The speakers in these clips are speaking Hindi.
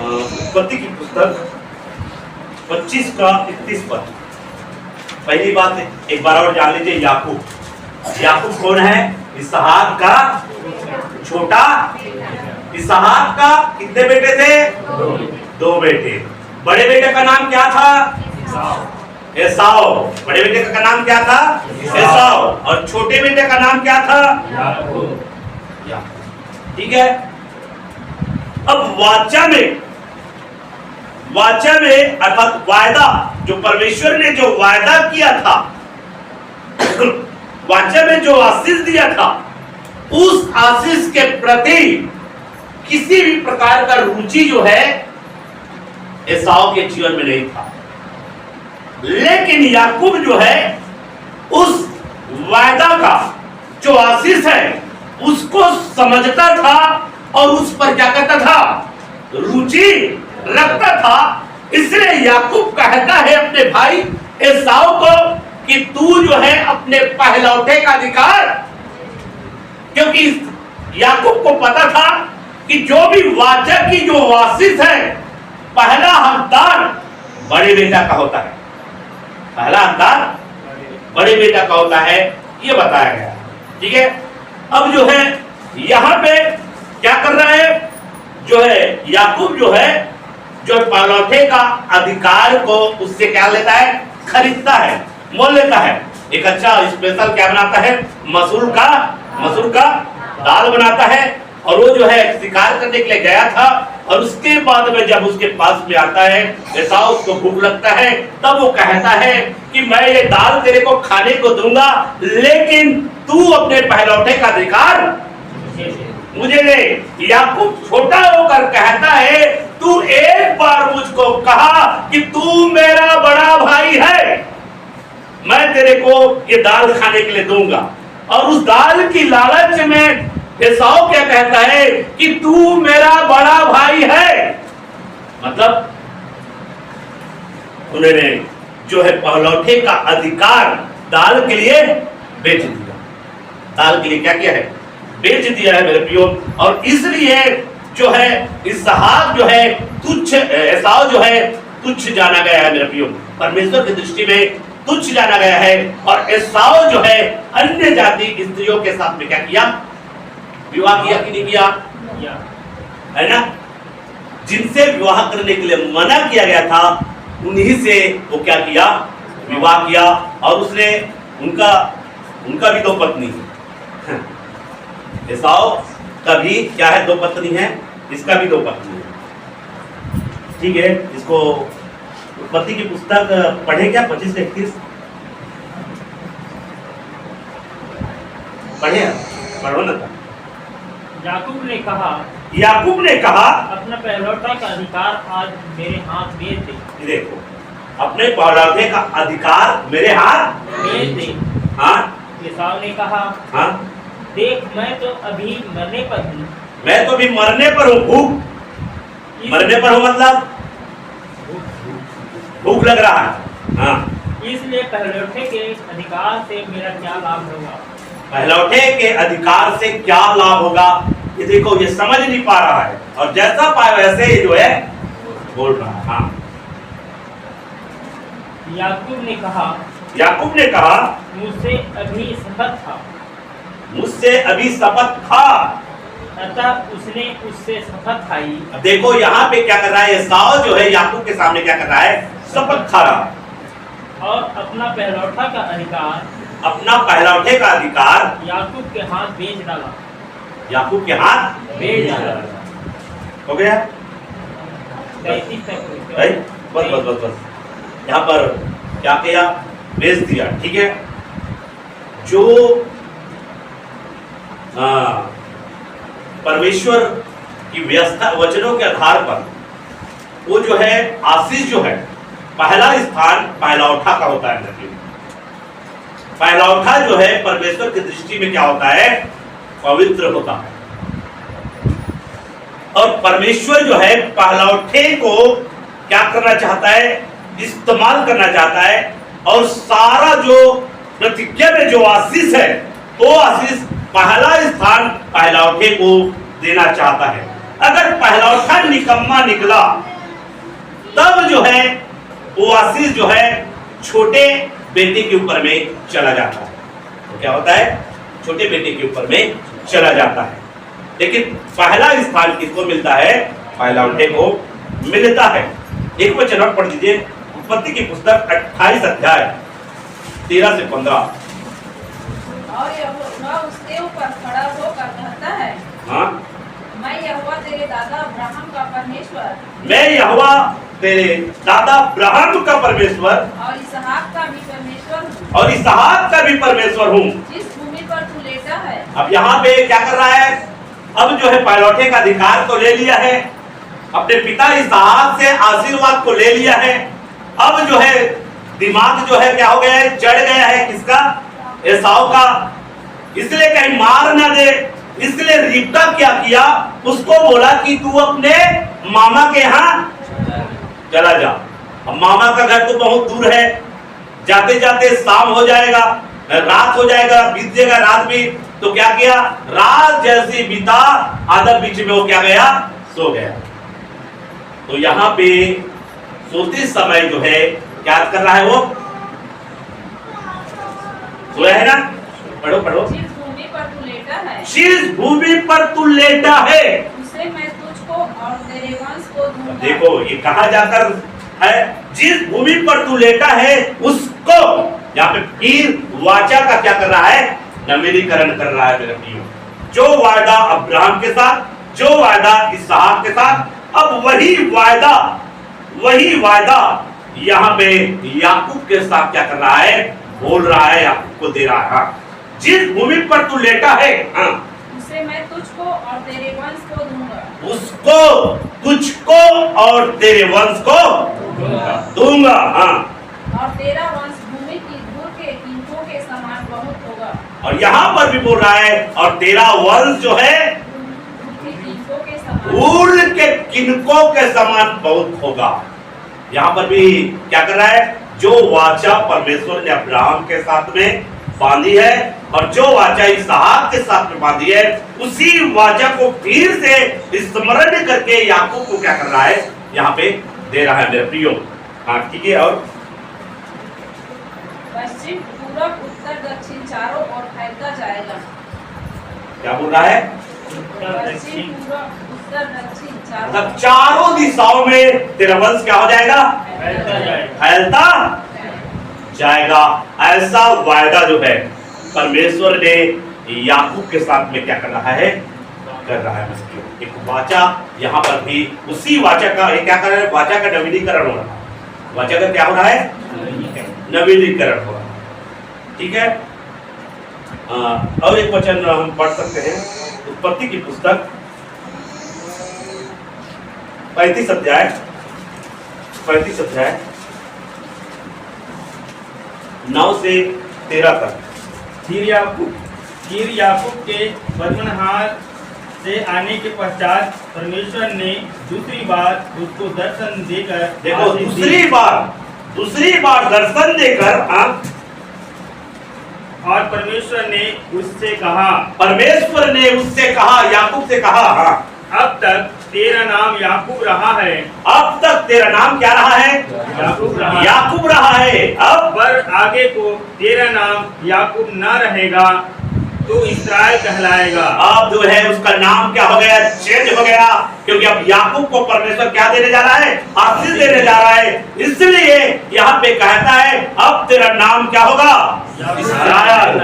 उत्पत्ति की पुस्तक 25 का 31 पद। पहली बात एक बार और जान लीजिए, याकूब। याकूब कौन है? इसहाक का छोटा। इसहाक का कितने बेटे थे? दो बेटे। बड़े बेटे का नाम क्या था? एसाव। बड़े बेटे का नाम क्या था? एसाव। और छोटे बेटे का नाम क्या था? याकूब। ठीक है। अब वाचा में अर्थात वायदा, जो परमेश्वर ने जो वायदा किया था, वाचा में जो आशीष दिया था, उस आशीष के प्रति किसी भी प्रकार का रुचि जो है एसाव के जीवन में नहीं था। लेकिन याकूब जो है उस वायदा का जो आशीष है उसको समझता था और उस पर क्या करता था? रुचि रखता था। इसलिए याकूब कहता है अपने भाई एसाव को कि तू जो है अपने पहलौठे का अधिकार, क्योंकि याकूब को पता था कि जो भी वाचा की जो आशीष है, पहला हकदार बड़े बेटा का होता है। पहला हकदार बड़े बेटा का होता है, ये बताया गया। ठीक है। अब जो है यहां पे क्या कर रहा है? जो है याकूब जो है जो पहलौठे का अधिकार को उससे क्या लेता है? खरीदता है, मोल लेता है। एक अच्छा स्पेशल क्या बनाता है? मसूर का दाल बनाता है। और वो जो है शिकार करने के लिए गया था, और उसके बाद में जब उसके पास में आता है एसाव, उसको भूख लगता है, तब वो कहता है कि मैं ये दाल तेरे को खाने को दूंगा, लेकिन तू अपने पहलौठे का अधिकार मुझे दे। याकूब छोटा होकर कहता है, तू एक बार मुझको कहा कि तू मेरा बड़ा भाई है, मैं तेरे को ये दाल खाने के लिए दूंगा। और उस दाल की लालच में एसाव क्या कहता है कि तू मेरा बड़ा भाई है। मतलब उन्होंने जो है पहलौठे का अधिकार दाल के लिए बेच दिया। दाल के लिए क्या किया है? बेच दिया है मेरे प्रियो। और इसलिए जो है इसहाक जो है तुच्छ, एसाव जो है तुच्छ जाना गया है मेरे प्रियो। परमेश्वर की दृष्टि में तुच्छ जाना गया है। और एसाव जो है अन्य जाति स्त्रियों के साथ में क्या किया? विवाह किया कि नहीं किया? है ना? जिनसे विवाह करने के लिए मना किया गया था, उन्हीं से वो क्या किया? विवाह किया। और उसने उनका भी दो पत्नी है। एसाव का भी क्या है? दो पत्नी है। इसका भी दो पत्नी है। ठीक है। इसको उत्पत्ति की पुस्तक पढ़े क्या? 25 से 31 पढ़े? पढ़ो ना। याकूब ने कहा अपना पहलौठा का अधिकार आज मेरे हाथ भेज दे। देखो, अपने पहलौठे का अधिकार मेरे हाथ भेज दे। हाँ। एसाव ने कहा, हाँ, देख मैं तो अभी मरने पर हूँ। मैं तो अभी मरने पर हूँ। भूख मरने पर हूँ, मतलब भूख लग रहा है। हाँ। इसलिए पहलौठे के अधिकार से मेरा क्या लाभ होगा? पहलौठे के अधिकार से क्या लाभ होगा? ये देखो, ये समझ नहीं पा रहा है, और जैसा पाए वैसे ही जो है बोल रहा है। हाँ। याकूब ने कहा मुझसे अभी शपथ था। अतः उसने उससे शपथ खाई। देखो यहाँ पे क्या कर रहा है? एसाव जो है याकूब के सामने क्या कर रहा है? शपथ खा रहा है। और अपना पहलौठा का अधिकार याकूब के हाथ बेच डाला। याकूब के हाथ बेच डाला। हो गया? 33 तक। बस यहाँ पर क्या किया? बेच दिया। ठीक है। जो परमेश्वर की व्यवस्था वचनों के आधार पर वो जो है आशीष जो है, पहला स्थान पहलौठा का होता है। पहलौठा जो है परमेश्वर की दृष्टि में क्या होता है? पवित्र होता है। और परमेश्वर जो है पहलौठे को क्या करना चाहता है? इस्तेमाल करना चाहता है। और सारा जो प्रतिज्ञा में जो आशीष है, वो आशीष पहला स्थान पहलौठे को देना चाहता है। अगर पहलौठा निकम्मा निकला, तब जो है वो आशीष जो है छोटे बेटे के ऊपर में चला जाता है। तो क्या होता है, छोटे बेटे के ऊपर में चला जाता है। लेकिन पहला स्थान किसको मिलता है, पहलौठे को मिलता है। एक वचन और पढ़ दीजिए, उत्पत्ति की पुस्तक 28 अध्याय 13 से 15। और यहोवा उसके ऊपर खड़ा होकर कहता है, हाँ, मैं यहोवा तेरे दादा अब्राहम का परमेश्वर मैं यहोवा तेरे दादा अब्राहम का परमेश्वर और इसहाक का भी परमेश्वर हूँ, और इसहाक का भी परमेश्वर हूँ। जिस भूमि पर तू लेटा है। अब यहाँ पे क्या कर रहा है, अब जो है पहलौठे का अधिकार तो ले लिया है, अपने पिता इसहाक से आशीर्वाद को ले लिया है। अब जो है दिमाग जो है क्या हो गया है, चढ़ गया है किसका, एसाव का। इसलिए कहीं मार ना दे, इसलिए रिबका क्या किया, उसको बोला कि तू अपने मामा के यहाँ चला जा। अब मामा का घर तो बहुत दूर है, जाते जाते शाम हो जाएगा, रात हो जाएगा, बीत जाएगा रात भी। तो क्या किया, रात जैसी बीता, आधा बीच में वो क्या गया, सो गया। तो यहाँ पे सोते समय जो है क्या कर रहा है, वो सोया है ना, पढ़ो पढ़ो। जिस भूमि पर तू लेटा है, जिस भूमि पर तू लेटा है, उसे मैं तुझको और तेरे वंश को दूंगा। देखो ये कहा जाकर है, जिस भूमि पर तू लेटा है उसको, यहाँ पे फिर वाचा का क्या कर रहा है, नवीनीकरण कर रहा है मेरे प्रियो। जो वायदा अब्राहम के साथ, जो वायदा इसहाक के साथ, अब वही वायदा यहाँ पे याकूब के साथ क्या कर रहा है, बोल रहा है, याकूब को दे रहा है। जिस भूमि पर तू लेटा है, हाँ, उसे मैं तुझको और तेरे वंश को दूंगा। उसको, तुझको और तेरे वंश को दूंगा। हाँ, और तेरा वंश भूमि की धूल के कीटों के समान बहुत होगा। और यहाँ पर भी बोल रहा है, और तेरा वंश जो है कीटों के समान, धूल के किनकों के समान बहुत होगा। यहाँ पर भी क्या कर रहा है, जो वाचा परमेश्वर ने अब्राहम के साथ में बांधी है और जो वाचा इसहाक के साथ में बांधी है, उसी वाचा को फिर से स्मरण करके याकूब को क्या कर रहा है, यहाँ पे दे रहा है मेरे प्रियो। हाँ ठीक है। और पश्चिम पूरब उत्तर दक्षिण चारों ओर फैलता जाएगा। क्या बोल रहा है, पश्चिम पूरब उत्तर दक्षिण मतलब चारों दिशाओं में तेरा वंश क्या हो जाएगा, फैलता जाएगा। ऐसा वायदा जो है परमेश्वर ने याकूब के साथ में क्या कर रहा है, कर रहा है। एक वाचा यहाँ पर भी उसी वाचा का क्या कर रहा है, वाचा का नवीनीकरण हो रहा है। वाचा का क्या हो रहा है, नवीनीकरण हो रहा है। ठीक है। और एक वचन हम पढ़ सकते हैं, उत्पत्ति की पुस्तक 35 अध्याय 9 से 13 तक। फिर याकूब के बदमनहार से आने के पश्चात परमेश्वर ने दूसरी बार उसको दर्शन देकर, देखो दूसरी बार दर्शन देकर, और परमेश्वर ने उससे कहा, याकूब से कहा, अब तक तेरा नाम याकूब रहा है। अब तक तेरा नाम क्या रहा है, याकूब रहा है। अब पर आगे को तेरा नाम याकूब न रहेगा, तो इस्राएल कहलाएगा। अब जो है उसका नाम क्या हो गया, चेंज हो गया, क्योंकि अब याकूब को परमेश्वर क्या देने जा रहा है, आशीष देने जा रहा है। इसलिए यहाँ पे कहता है अब तेरा नाम क्या होगा, इस्राएल,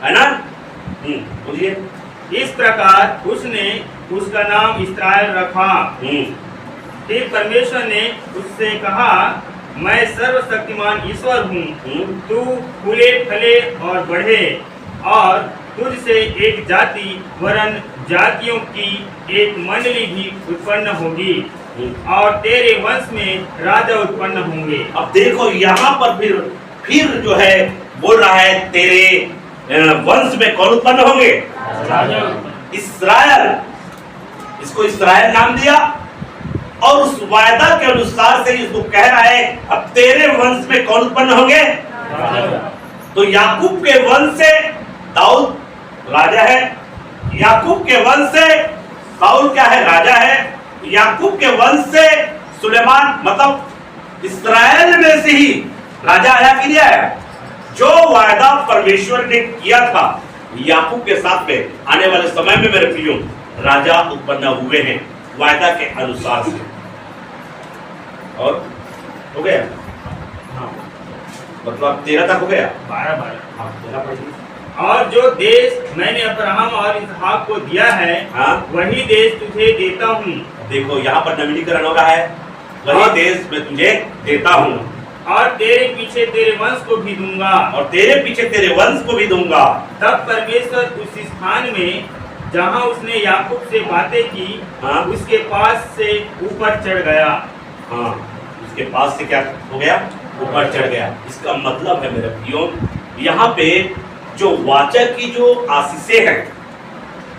है ना। बोलिए। इस प्रकार उसने उसका नाम इस्राएल रखा। फिर परमेश्वर ने उससे कहा, मैं सर्वशक्तिमान ईश्वर हूँ, तू फूले फले और बढ़े, और तुझसे एक जाति वरन जातियों की एक मंडली भी उत्पन्न होगी, और तेरे वंश में राजा उत्पन्न होंगे। अब देखो यहाँ पर फिर जो है बोल रहा है, तेरे वंश में कौन उत्पन्न होंगे, इस्राएल। इसको इस्राएल नाम दिया, और उस वायदा के अनुसार से इसको कह रहा है अब तेरे वंश में कौन उत्पन्न होंगे। तो याकूब के वंश से दाऊद राजा है, याकूब के वंश से साउल क्या है, राजा है, याकूब के वंश से सुलेमान मतलब इस्राएल में से ही राजा आया कि नहीं आया? जो वायदा परमेश्वर ने किया था याकूब के साथ में, आने वाले समय में मेरे प्रियो राजा उत्पन्न हुए हैं वायदा के अनुसार से। और हो गया, हाँ, मतलब 13 तक हो गया। 12 हाँ, 13 पढ़िए। और जो देश मैंने अब्राहम और इसहाक को दिया है, हाँ। वही देश तुझे देता हूँ। देखो यहाँ पर नवीनीकरण हो रहा है, वही हाँ। देश मैं तुझे देता हूँ और तेरे पीछे तेरे वंश को भी दूंगा। और तेरे पीछे तेरे वंश को भी दूंगा। तब परमेश्वर उस स्थान में जहाँ उसने याकूब से बातें की, हाँ। उसके पास से ऊपर चढ़ गया। हाँ, उसके पास से क्या हो गया? ऊपर चढ़ गया। इसका मतलब है मेरे भाइयों, यहाँ पे जो वाचक की जो आशीषें हैं,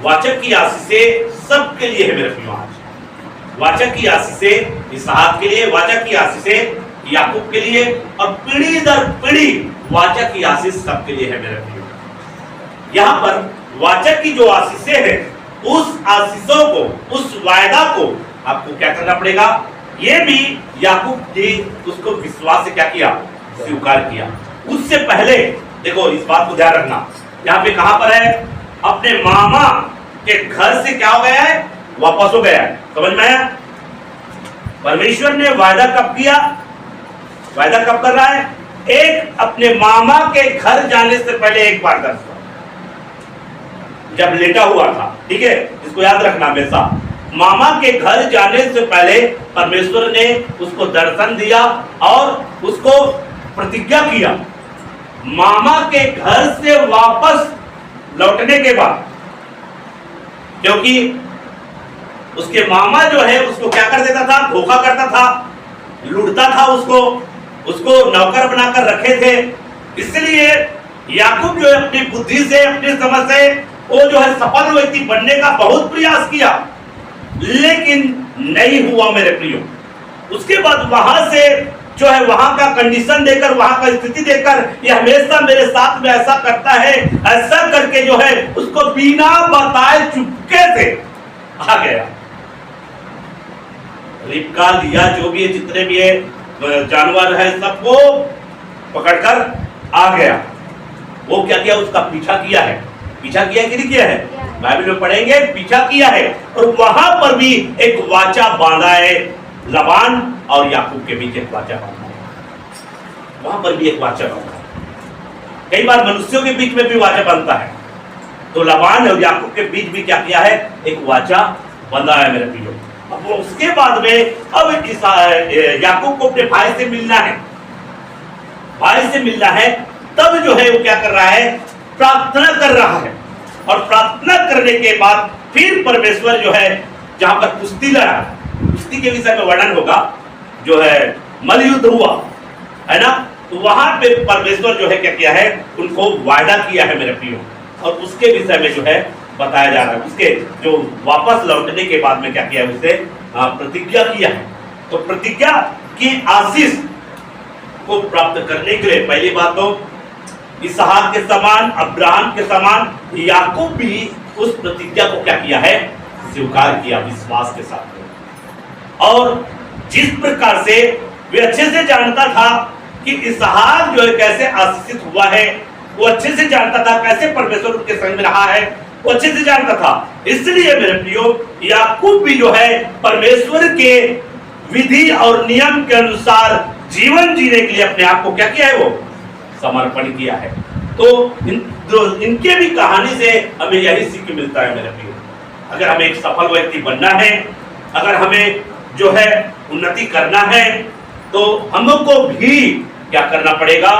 वाचक की आशीषें सबके लिए है मेरे भाइयों। आज वाचक की आशीषें इसहाक के लिए, वाचक की आशीषें याकूब के लिए, और पीढ़ी दर पीढ़ी वाचक की आशीष सबके लिए है मेरे भाइयों। यहाँ पर वाचक की जो आशीषें हैं, उस आशीषों को, उस वायदा को आपको क्या करना पड़ेगा? ये भी याकूब ने उसको विश्वास से क्या किया? स्वीकार किया। उससे पहले देखो इस बात को ध्यान रखना, यहाँ पे कहां पर है? अपने मामा के घर से क्या हो गया है? वापस हो गया है। समझ में आया? परमेश्वर ने वायदा कब किया? वायदा कब कर रहा है? एक अपने मामा के घर जाने से पहले एक बार दर्शन, जब लेटा हुआ था। ठीक है, इसको याद रखना हमेशा। मामा के घर जाने से पहले परमेश्वर ने उसको दर्शन दिया और उसको प्रतिज्ञा किया। मामा के घर से वापस लौटने के बाद, क्योंकि उसके मामा जो है उसको क्या कर देता था? धोखा करता था, लूटता था उसको नौकर बनाकर रखे थे। इसलिए याकूब जो है अपनी बुद्धि से, अपनी समझ से वो जो है सफल व्यक्ति बनने का बहुत प्रयास किया, लेकिन नहीं हुआ मेरे प्रियो। उसके बाद वहां से जो है वहां का कंडीशन देकर, वहां का स्थिति देखकर, ये हमेशा मेरे साथ में ऐसा करता है, ऐसा करके जो है उसको बिना बताए चुपके से आ गया। रिबका, लिया, जो भी है, जितने भी है जानवर है, सबको पकड़कर आ गया। वो क्या किया? उसका पीछा किया है। पीछा किया कि नहीं किया है? बाइबल में पढ़ेंगे, पीछा किया है। और वहां पर भी एक वाचा बांधा है, लबान और याकूब के बीच एक वाचा बांधा है। वहां पर भी एक वाचा बांधा है। कई बार मनुष्यों के बीच में भी वाचा बनता है, तो लबान और याकूब के बीच भी क्या किया है? एक वाचा बंधा है मेरे प्रियो। अब वो उसके बाद में अब याकूब को अपने भाई से मिलना है, भाई से मिलना है। तब जो है वो क्या कर रहा है? प्रार्थना कर रहा है। और प्रार्थना करने के बाद फिर परमेश्वर जो है, जहां पर कुश्ती लड़ा, कुश्ती के विषय में वर्णन होगा, जो है मल युद्ध हुआ है ना, तो वहां पे परमेश्वर जो है क्या किया है? उनको वायदा किया है मेरे प्रियो, और उसके विषय में जो है बताया जा रहा है। उसके जो वापस लौटने के बाद में क्या किया है? उससे प्रतिज्ञा किया है। तो प्रतिज्ञा की आशीष को प्राप्त करने के लिए पहली बात तो इसहाक के समान, अब्राहम के समान याकूब भी उस प्रतिज्ञा को क्या किया है? स्वीकार किया विश्वास के साथ। और जिस प्रकार से वे अच्छे से जानता था कि इसहाक जो है कैसे आशीषित हुआ है, वो अच्छे से जानता था कैसे परमेश्वर उनके संग में रहा है, वो अच्छे से जानता था। इसलिए मेरे प्रियो, याकूब भी जो है परमेश्वर के विधि और नियम के अनुसार जीवन जीने के लिए अपने आप को क्या किया है? वो समर्पण किया है। तो इनके भी कहानी से हमें यही सीख मिलता है मेरे प्रियो। अगर हमें एक सफल व्यक्ति बनना है, अगर हमें जो है उन्नति करना है, तो हमको भी क्या करना पड़ेगा?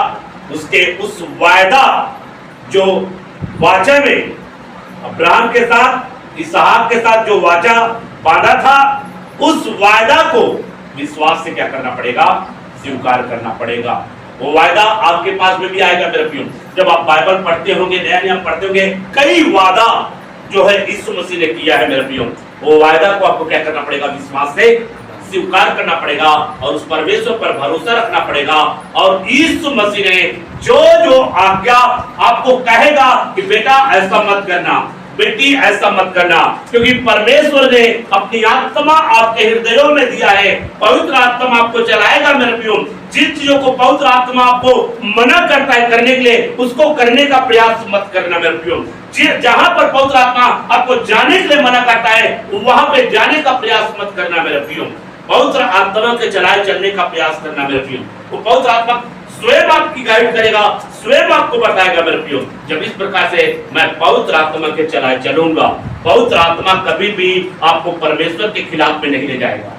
उसके उस वायदा, जो वाचा में अब्राहम के साथ, इसहाक के साथ जो वाचा बांधा था, उस वायदा को विश्वास से क्या करना पड़ेगा? स्वीकार करना पड़ेगा। वो वायदा आपके पास में भी आएगा मेरे प्रियो। जब आप बाइबल पढ़ते होंगे, नया नियम पढ़ते होंगे, कई वादा जो है यीशु मसीह ने किया है मेरे प्रियो। वो वायदा को आपको क्या करना पड़ेगा? विश्वास से स्वीकार करना पड़ेगा और उस परमेश्वर पर भरोसा रखना पड़ेगा। और यीशु मसीह ने जो जो आज्ञा आपको कहेगा कि बेटा ऐसा मत करना, बेटी ऐसा मत करना, क्योंकि परमेश्वर ने अपनी आत्मा आपके हृदयों में दिया है। पवित्र आत्मा आपको चलाएगा मेरे प्रियो। जिन चीजों को पवित्र आत्मा आपको मना करता है करने के लिए, उसको करने का प्रयास मत करना मेरे प्रियो। जहां पर पवित्र आत्मा आपको जाने के लिए मना करता है, वहां पे जाने का प्रयास मत करना मेरे प्रियो। पवित्र आत्मा के चलाए चलने का प्रयास करना मेरे प्रियो। वो पवित्र आत्मा स्वयं आपकी गाइड करेगा, स्वयं आपको बताएगा मेरे प्रियो। जब इस प्रकार से मैं पवित्र आत्मा के चलाए चलूंगा, पवित्र आत्मा कभी भी आपको परमेश्वर के खिलाफ में नहीं ले जाएगा।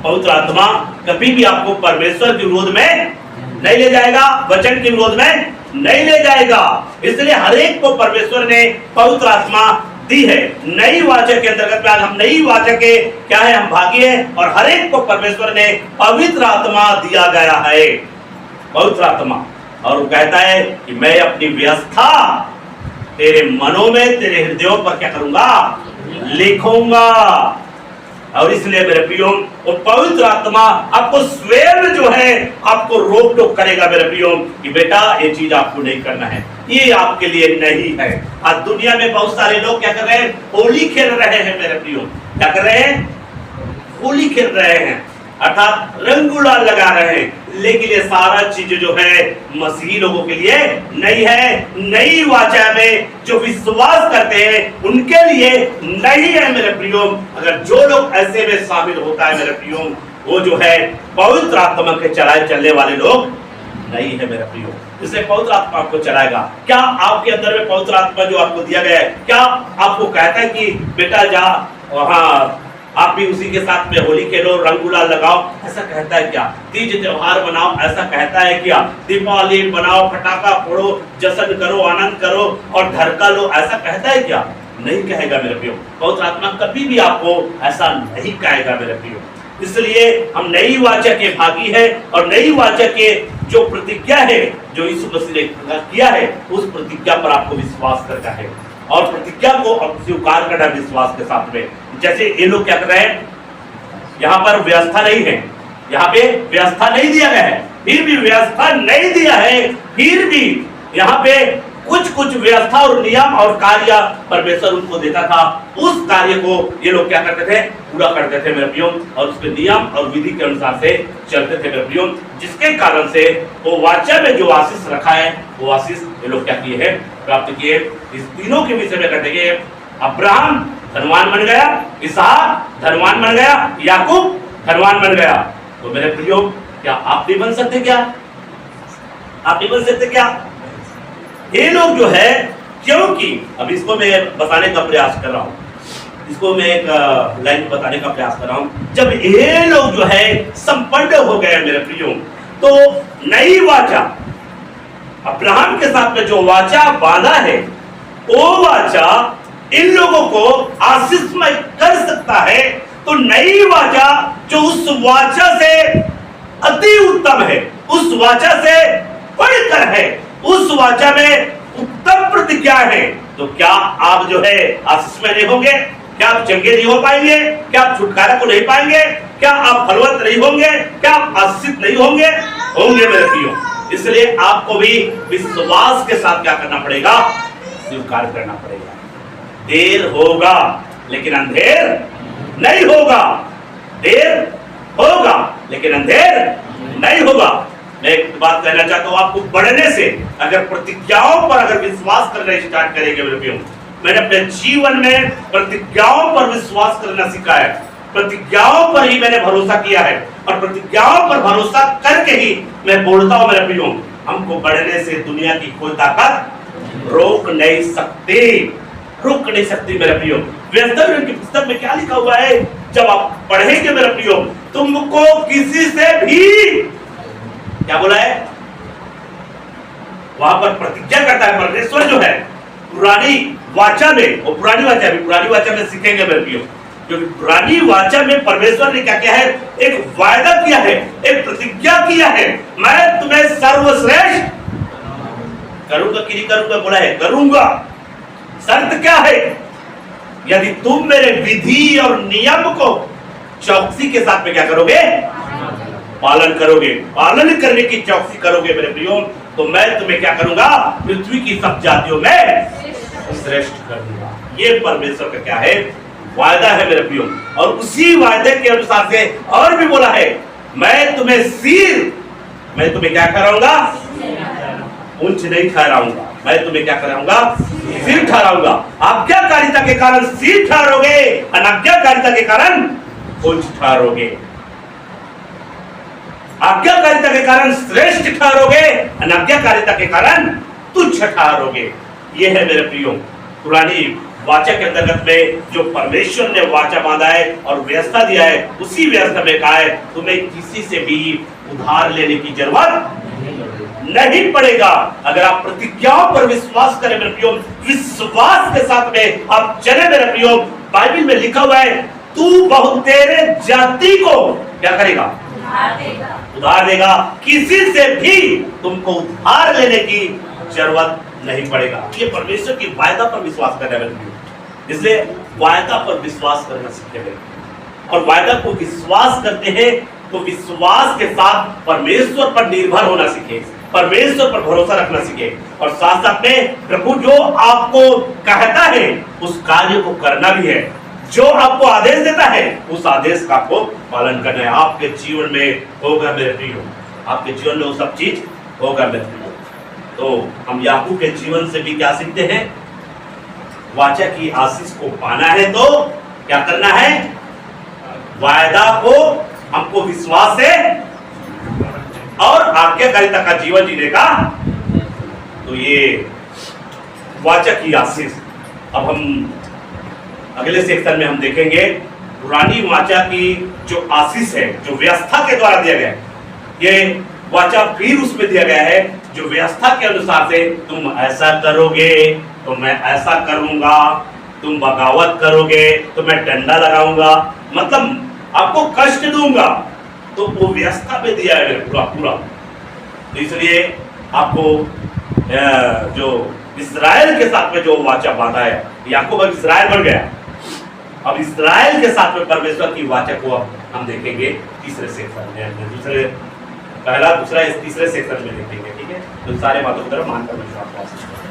पवित्र आत्मा कभी भी आपको परमेश्वर के विरोध में नहीं ले जाएगा, वचन के विरोध में नहीं ले जाएगा। इसलिए हर एक को परमेश्वर ने पवित्र आत्मा दी है। नई वाचा के अंतर्गत आज हम नई वाचा के क्या है, हम भागी हैं, और हर एक को परमेश्वर ने पवित्र आत्मा दिया गया है, पवित्र आत्मा। और वो कहता है कि मैं अपनी व्यवस्था तेरे मनों में, तेरे हृदयों पर क्या करूंगा, लिखूंगा। और इसलिए मेरे प्रियो, वो पवित्र आत्मा आपको स्वयं जो है आपको रोक टोक करेगा मेरे प्रियो, कि बेटा ये चीज आपको नहीं करना है, ये आपके लिए नहीं है। आज दुनिया में बहुत सारे लोग क्या कर रहे हैं, होली खेल रहे हैं मेरे प्रियो। क्या कर रहे हैं, होली खेल रहे हैं, अर्थात रंग गुलाल लगा रहे हैं। लेकिन ये सारा चीज जो है मसीही लोगों के लिए नहीं है। नई वाचा में जो विश्वास करते हैं उनके लिए नहीं है मेरे प्रियो। अगर जो लोग ऐसे में शामिल होता है मेरे प्रियो, वो जो है पवित्र आत्मा के चलाए चलने वाले लोग नहीं है मेरे प्रियो। इसलिए पवित्र आत्मा आपको चलाएगा। क्या आपके अंदर में पवित्र आत्मा जो आपको दिया गया है, क्या आपको कहता है कि बेटा जा वहां आप भी उसी के साथ में होली खेलो, रंग गुलाल लगाओ, ऐसा कहता है क्या? तीज त्योहार बनाओ, ऐसा कहता है क्या? दीपावली बनाओ, पटाखा फोड़ो, जश्न करो, आनंद करो और धड़का लो, ऐसा कहता है क्या? नहीं कहेगा मेरे प्रियो। पवित्र आत्मा कभी भी आपको ऐसा नहीं कहेगा मेरे प्रियो। इसलिए हम नई वाचा के भागी है, और नई वाचा के जो प्रतिज्ञा है जो यीशु मसीह ने किया है, उस प्रतिज्ञा पर आपको विश्वास करना है, और प्रतिज्ञा को स्वीकार करना विश्वास के साथ में। जैसे ये लोग क्या कर रहे हैं, यहाँ पर व्यवस्था नहीं है, यहाँ पे व्यवस्था नहीं दिया गया है, फिर भी व्यवस्था नहीं दिया है, फिर भी यहाँ पे कुछ कुछ व्यवस्था और नियम और कार्य परमेश्वर उनको देता था। उस कार्य को ये लोग क्या करते थे, पूरा करते थे मेरे प्रियो, और उसके नियम और विधि के अनुसार से चलते थे मेरे प्रियो, जिसके कारण से वो वाचा में जो आशीष रखा है, वो आशीष ये लोग क्या किए हैं, प्राप्त किए। इस तीनों के विषय में कहते हैं, अब्राहम धनवान बन गया, इसहाक धनवान बन गया, याकूब धनवान बन गया। तो मेरे प्रियो, क्या आप नहीं बन सकते? क्या आप नहीं बन सकते? क्या ये लोग जो है, क्योंकि अब इसको मैं बताने का प्रयास कर रहा हूं, इसको मैं एक लाइन बताने का प्रयास कर रहा हूं। जब ये लोग जो है संपन्न हो गए मेरे प्रियो, तो नई वाचा अब्राहम के साथ में जो वाचा बांधा है, वो वाचा इन लोगों को आशीषमय कर सकता है। तो नई वाचा जो उस वाचा से अति उत्तम है, उस वाचा से बढ़कर है, उस वाचा में उत्तम प्रतिज्ञा है, तो क्या आप जो है आशीषमय नहीं होंगे? क्या आप चंगे नहीं हो पाएंगे? क्या आप छुटकारा को नहीं पाएंगे? क्या आप फलवंत नहीं होंगे? क्या आप आशीषित नहीं होंगे? होंगे मेरे प्रियो। इसलिए आपको भी विश्वास के साथ क्या करना पड़ेगा, स्वीकार करना पड़ेगा। देर होगा लेकिन अंधेर नहीं होगा, देर होगा लेकिन अंधेर नहीं होगा। मैं एक बात कहना चाहता हूं, आपको बढ़ने से अगर प्रतिज्ञाओं पर अगर विश्वास करना स्टार्ट करेंगे मेरे प्रियो, मैंने अपने जीवन में प्रतिज्ञाओं पर विश्वास करना सीखा है, प्रतिज्ञाओं पर ही मैंने भरोसा किया है, और प्रतिज्ञाओं पर भरोसा करके ही मैं बोलता हूं मेरे प्रियो। हमको बढ़ने से दुनिया की कोई ताकत रोक नहीं सकती, रोक नहीं सकती मेरे प्रियो। व्यवस्था की पुस्तक में क्या लिखा हुआ है, जब आप पढ़ेंगे मेरे प्रियो, तुमको किसी से भी क्या बोला है, वहां पर प्रतिज्ञा करता है परमेश्वर जो है पुरानी वाचा में, वो पुरानी वाचा में सीखेंगे मेरे प्रियो, क्योंकि पुरानी वाचा में परमेश्वर ने क्या किया है, एक वायदा किया है, एक प्रतिज्ञा किया है, मैं तुम्हें सर्वश्रेष्ठ करूंगा कि नहीं करूंगा, बोला है करूंगा। शर्त क्या है, यदि तुम मेरे विधि और नियम को चौकसी के साथ में क्या करोगे, पालन करोगे, पालन करने की चौकसी करोगे मेरे प्रियो, तो मैं तुम्हें क्या करूंगा, पृथ्वी की सब जातियों में श्रेष्ठ करूंगा। ये परमेश्वर का क्या है, वायदा है मेरे प्रियो। और उसी वायदे के अनुसार से और भी बोला है, मैं तुम्हें सिर, मैं तुम्हें क्या कराऊंगा, ऊंच नहीं ठहराऊंगा, मैं तुम्हें क्या कराऊंगा, सिर ठहराऊंगा। आज्ञाकारिता के कारण सिर ठहरोगे, अनाज्ञाकारिता के कारण ऊंच ठहरोगे। आज्ञाकारिता के कारण श्रेष्ठ ठहरोगे, अनाज्ञाकारिता के कारण तुच्छ ठहरोगे। ये है मेरे प्रियो पुरानी वाचा के अंतर्गत में जो परमेश्वर ने वाचा बांधा है और व्यवस्था दिया है, उसी व्यवस्था में कहा है तुम्हें किसी से भी उधार लेने की जरूरत नहीं पड़ेगा। अगर आप प्रतिज्ञाओं पर विश्वास करें मेरे प्रियो, विश्वास के साथ में आप चले मेरे प्रियो, बाइबल में लिखा हुआ है तू बहुतेरे जाति को क्या करेगा, उधार देगा। किसी से भी तुमको उधार लेने की जरूरत नहीं पड़ेगा। ये परमेश्वर की वायदा पर विश्वास करना है, इसलिए वायदा पर विश्वास करना सीखे। और वायदा को विश्वास करते हैं तो विश्वास के साथ परमेश्वर पर निर्भर होना सीखे, परमेश्वर पर भरोसा रखना सीखे, और साथ साथ में प्रभु जो आपको कहता है उस कार्य को करना भी है। जो आपको आदेश देता है उस आदेश का आपको पालन करना है। आपके जीवन में होगा मेरे प्रियो, आपके जीवन में वो सब चीज होगा मेरे प्रियो। तो हम याकूब के जीवन से भी क्या सीखते हैं, वाचा की आशीष को पाना है तो क्या करना है, वायदा को हमको विश्वास से और आज्ञाकारिता का जीवन जीने का। तो ये वाचा की आशीष। अब हम अगले सेक्शन में हम देखेंगे पुरानी वाचा की जो आशीष है, जो व्यवस्था के द्वारा दिया गया है, ये वाचा फिर उसमें दिया गया है जो व्यवस्था के अनुसार से तुम ऐसा करोगे तो मैं ऐसा करूंगा, तुम बगावत करोगे तो मैं डंडा लगाऊंगा, मतलब आपको कष्ट दूंगा। तो वो व्यवस्था पे दिया है पूरा पूरा। तो इसलिए आपको जो इस्राएल के साथ में जो वाचा बांधा है, याकूब अब इस्राएल बन गया। अब इस्राएल के साथ में परमेश्वर की वाचा को अब हम देखेंगे तीसरे सेक्शन में, तीसरे सेक्शन में देखेंगे। ठीक है, तो सारे बातों की तरफ मानकर विश्वास।